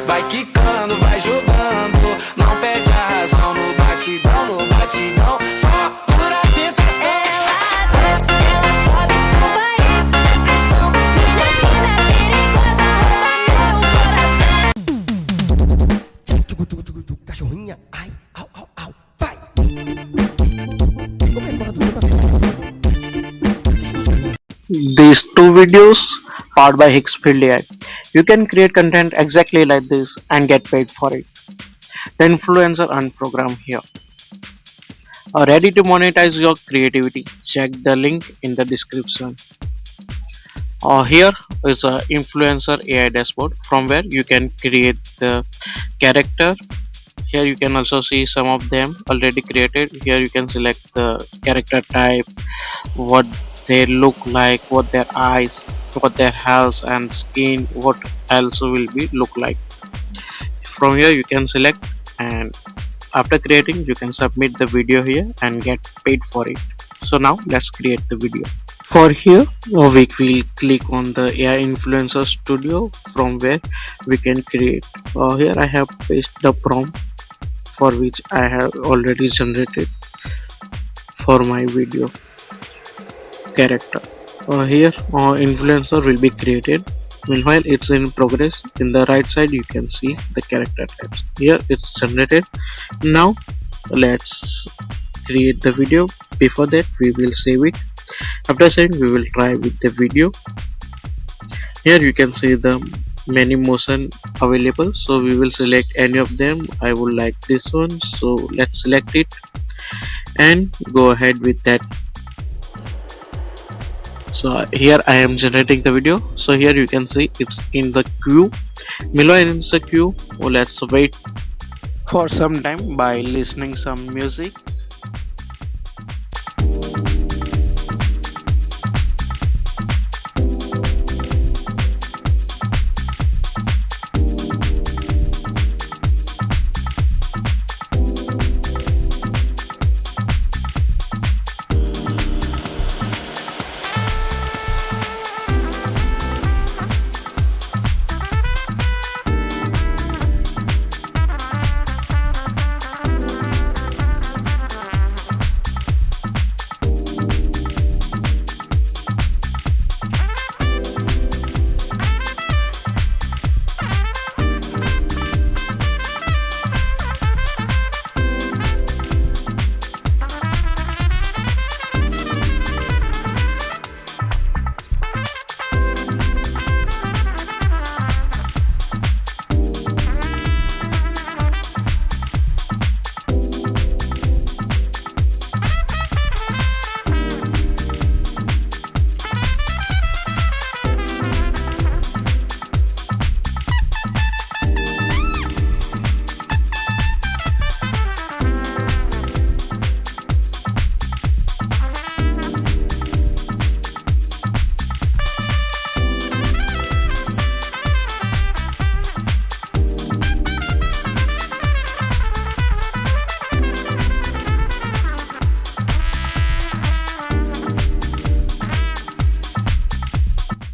Vai quicando, vai jogando, não perde a razão no batidão, só pura tentação. Ela desce, ela sobe, acompanha a pressão. Mina perigosa, rouba meu coração. Cachorrinha, ai, au, au, au, vai! These two videos powered by Higgsfield AI. You can create content exactly like this and get paid for it. The Influencer Earn program here. Ready to monetize your creativity? Check the link in the description. Here is a Influencer AI dashboard from where you can create the character. Here you can also see some of them already created. Here you can select the character type, what they look like, what their eyes, what their health and skin, what else will be look like. From here you can select, and after creating you can submit the video here and get paid for it. So now let's create the video. For here we will click on the AI Influencer Studio from where we can create. Here I have pasted the prompt for which I have already generated for my video character. Here influencer will be created. Meanwhile it's in progress. In the right side you can see the character types. Here it's generated. Now let's create the video. Before that we will save it. After saving we will try with the video. Here you can see the many motion available, so we will select any of them. I would like this one, so let's select it and go ahead with that. So here I am generating the video. So here you can see it's in the queue. Meanwhile in the queue, let's wait for some time by listening some music.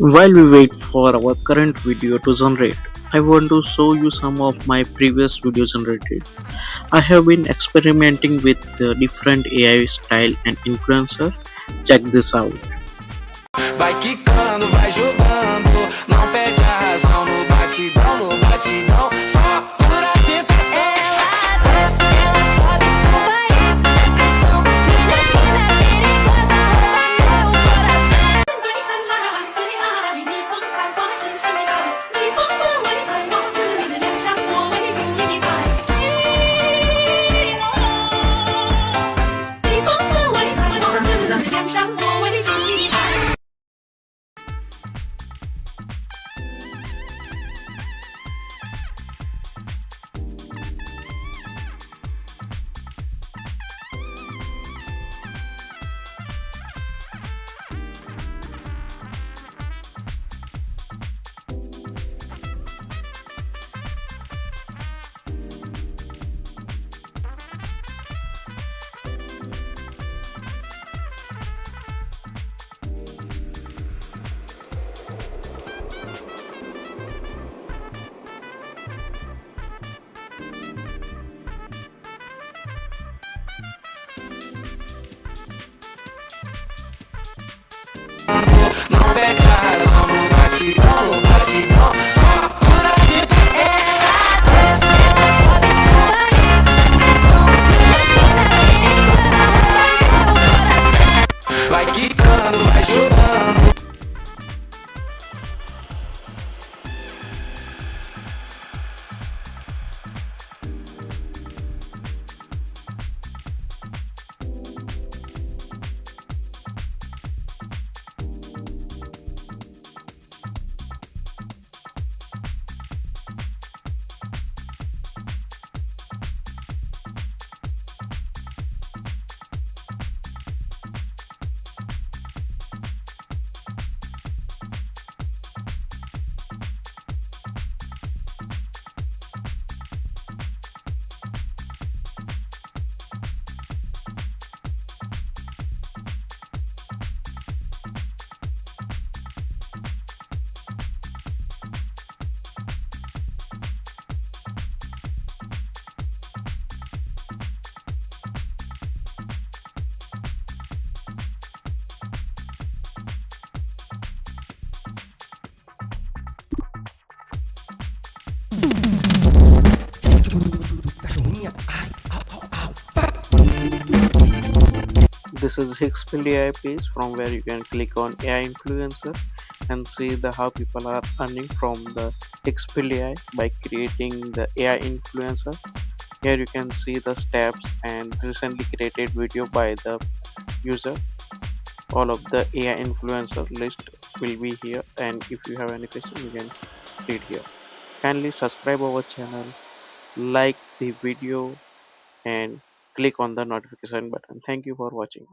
While we wait for our current video to generate, I want to show you some of my previous videos generated. I have been experimenting with the different AI style and influencer. Check this out. Vai quicando, vai jogando, não perde a razão no batidão, só pura tentação. Ela desce, ela sobe, acompanha a pressão. Mina perigosa, rouba meu coração. 对山来，对爱，逆风采花是山美爱，逆风不为采花似你的脸上，我为你煮一块。逆风不为采花似你的脸上，我为你煮。This is Higgsfield AI page from where you can click on AI influencer and see the how people are earning from the Higgsfield AI by creating the AI influencer. Here you can see the steps and recently created video by the user. All of the AI influencer list will be here, and if you have any question you can read here. Kindly subscribe our channel, like the video, and click on the notification button. Thank you for watching.